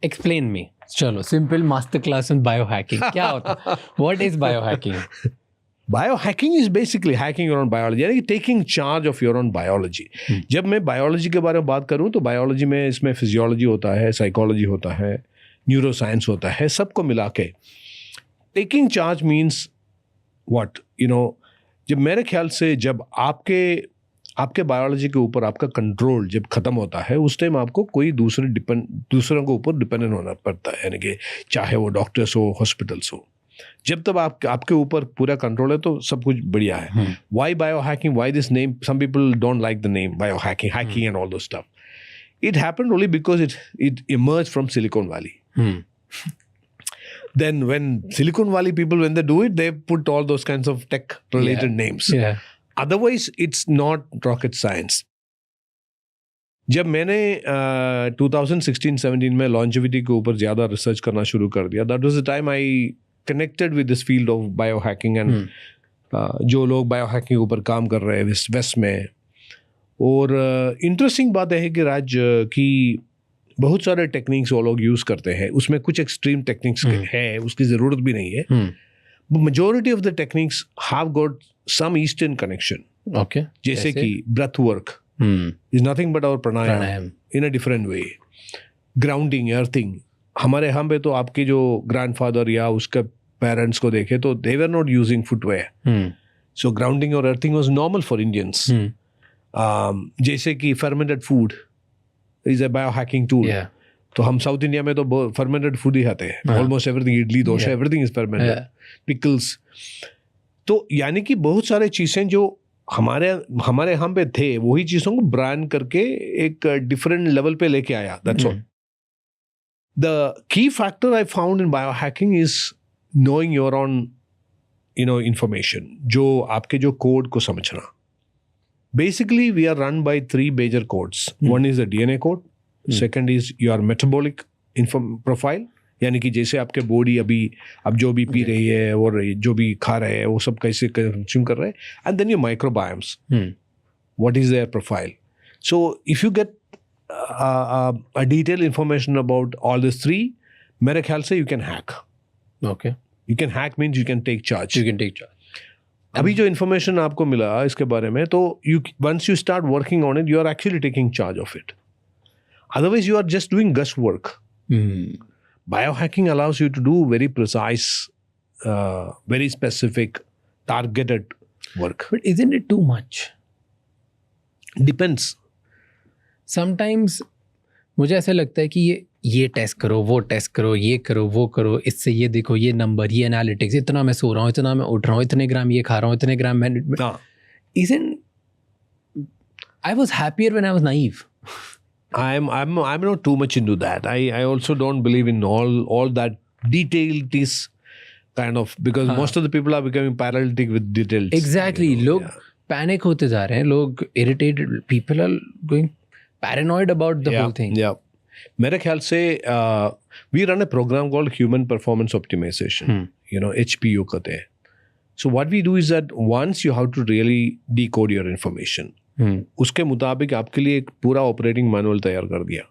Explain me, चलो simple master class in biohacking क्या होता है, what is biohacking? Biohacking is basically hacking your own biology, यानी कि taking charge of your own biology. जब मैं बायोलॉजी के बारे में बात करूं तो बायोलॉजी में इसमें फिजियोलॉजी होता है, साइकोलॉजी होता है, न्यूरो साइंस होता है, सबको मिला के टेकिंग चार्ज मीन्स व्हाट, जब मेरे ख्याल से जब आपके बायोलॉजी के ऊपर आपका कंट्रोल जब खत्म होता है, उस टाइम आपको कोई दूसरों के ऊपर डिपेंडेंट होना पड़ता है, यानी कि चाहे वो डॉक्टर्स हो, हॉस्पिटल्स हो। जब तक आपके ऊपर पूरा कंट्रोल है तो सब कुछ बढ़िया है। Why bio hacking, why this name? Some people don't like the name bio hacking and all those stuff. It happened only because it emerged from Silicon Valley. Then when Silicon Valley people, when they do it, they put all those kinds of tech related names. Yeah. Otherwise it's not rocket science. जब मैंने 2016-17 में longevity के ऊपर ज़्यादा research करना शुरू कर दिया, that was the time I connected with this field of biohacking and जो लोग biohacking के ऊपर काम कर रहे हैं वेस्ट में। और इंटरेस्टिंग बात है कि राज की बहुत सारे टेक्निक्स वो लोग यूज़ करते हैं, उसमें कुछ एक्सट्रीम टेक्निक्स है, उसकी ज़रूरत भी नहीं है। Majority of the techniques have got some eastern connection. Okay, जैसे कि breath work is nothing but our pranayama in a different way. Grounding, earthing, हमारे यहाँ पे तो आपके जो ग्रैंडफादर या उसके पेरेंट्स को देखे तो they were not using footwear, so grounding और earthing was normal for Indians. जैसे कि fermented food is a bio hacking tool. तो हम साउथ इंडिया में तो फर्मेंटेड फूड ही खाते हैं, almost everything, idli dosa everything is fermented, pickles. तो यानी कि बहुत सारे चीज़ें जो हमारे यहाँ पे थे, वही चीज़ों को ब्रांड करके एक डिफरेंट लेवल पे लेके आया। That's all. The key factor I found in bio hacking is knowing your on information, जो आपके जो कोड को समझना। Basically, we are run by 3 major codes. One is the DNA code. Second is your metabolic profile. यानी कि जैसे आपके body अब जो भी पी रही है और जो भी खा रहे हैं वो सब कैसे कंज्यूम कर रहे हैं. And then your microbiomes. What is their profile? So if you get a detailed information about all these 3, मेरे ख्याल से you can hack. Okay. You can hack means you can take charge. You can take charge. अभी जो information आपको मिला इसके बारे में, तो once you start working on it, you are actually taking charge of it. Otherwise, you are just doing guesswork. Biohacking allows you to do very precise, very specific, targeted work. But isn't it too much? Depends. Sometimes मुझे ऐसा लगता है कि ये test करो, वो test करो, ये करो, वो करो, इससे ये देखो, ये नंबर, ये एनालिटिक्स, इतना मैं सो रहा हूँ, इतना मैं उठ रहा हूँ, इतने ग्राम ये खा रहा हूँ, इतने ग्राम मैं I was happier when I was naive. I'm not too much into that. I also don't believe in all that detailed this kind of, because most of the people are becoming paralytic with details. Exactly. लोग panic होते जा रहे हैं, लोग irritated, people are going paranoid about the whole thing. Yeah. मेरे ख्याल से we run a program called Human Performance Optimization, HPO कहते हैं. So what we do is that once you have to really decode your information, उसके मुताबिक आपके लिए एक पूरा ऑपरेटिंग मैनुअल तैयार कर दिया,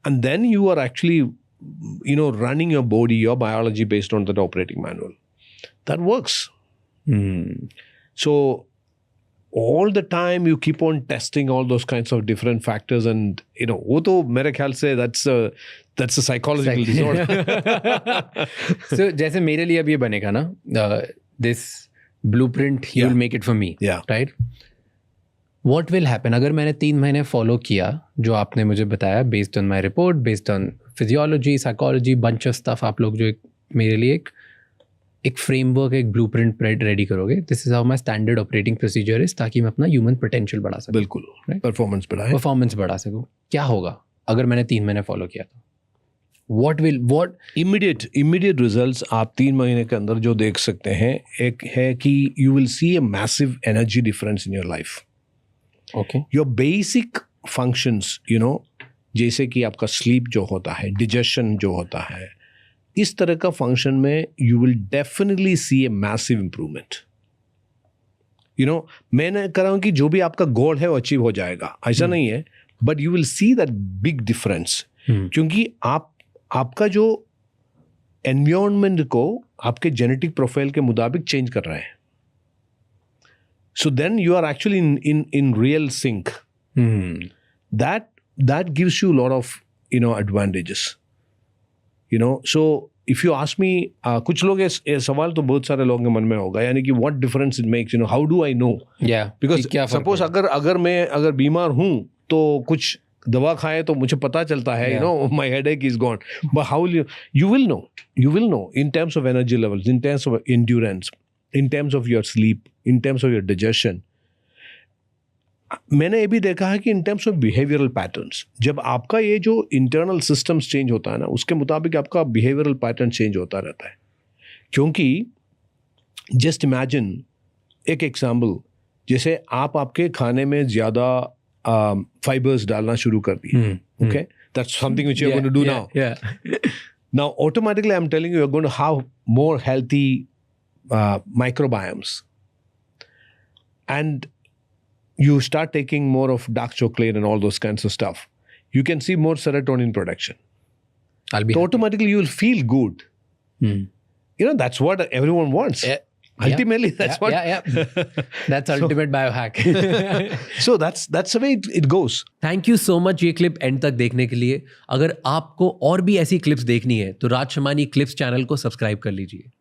and then you are actually running your body, your biology based on that operating manual. That works. So all the time you keep on testing all those kinds of different factors, and वो तो मेरे ख्याल से that's a psychological disorder. So जैसे मेरे लिए अब ये बनेगा ना, this blueprint you will make it for me, right? What will happen अगर मैंने 3 महीने फॉलो किया जो आपने मुझे बताया, based on my report, based on physiology, psychology, bunch of stuff, आप लोग जो मेरे लिए एक फ्रेमवर्क, एक ब्लूप्रिंट रेडी करोगे, this is how my standard operating procedure is, ताकि मैं अपना ह्यूमन पोटेंशियल बढ़ा सकूं. बिल्कुल, परफॉर्मेंस बढ़ा सकूं. क्या होगा अगर मैंने 3 महीने फॉलो किया तो? what immediate results आप 3 महीने के अंदर जो देख सकते हैं, एक है कि you will see a massive energy difference in your life. Okay. Your basic functions, जैसे कि आपका स्लीप जो होता है, digestion जो होता है, इस तरह का फंक्शन में you will definitely see a massive improvement. मैं कह रहा हूँ कि जो भी आपका गोल है वो अचीव हो जाएगा, ऐसा नहीं है, but you will see that big difference. क्योंकि आप आपका जो एनवायरनमेंट को आपके जेनेटिक प्रोफाइल के मुताबिक चेंज कर रहा है. So then you are actually in real sync. That gives you a lot of advantages. So if you ask me, कुछ लोग ये सवाल तो बहुत सारे लोगों के मन में होगा, यानी कि what difference it makes, how do I know? Yeah. Because suppose अगर मैं बीमार हूँ तो कुछ दवा खाएं तो मुझे पता चलता है, my headache is gone. But how will you will know in terms of energy levels, in terms of endurance, in terms of your sleep, in terms of your digestion. मैंने ये भी देखा है कि in terms of behavioral patterns, जब आपका ये जो internal systems change होता है ना, उसके मुताबिक आपका behavioral pattern change होता रहता है. क्योंकि just imagine एक example, जैसे आपके खाने में ज़्यादा fibers डालना शुरू कर दिए. Okay, that's something which you're going to do now. Yeah. Now automatically I'm telling you, you're going to have more healthy microbiomes, and you start taking more of dark chocolate and all those kinds of stuff, you can see more serotonin production. So automatically you will feel good. That's what everyone wants. Ultimately, that's what. That's ultimate biohack. So that's the way it goes. Thank you so much ये clip and तक देखने के लिए. अगर आपको और भी ऐसी क्लिप्स देखनी है तो राज शमानी क्लिप्स चैनल को सब्सक्राइब कर लीजिए.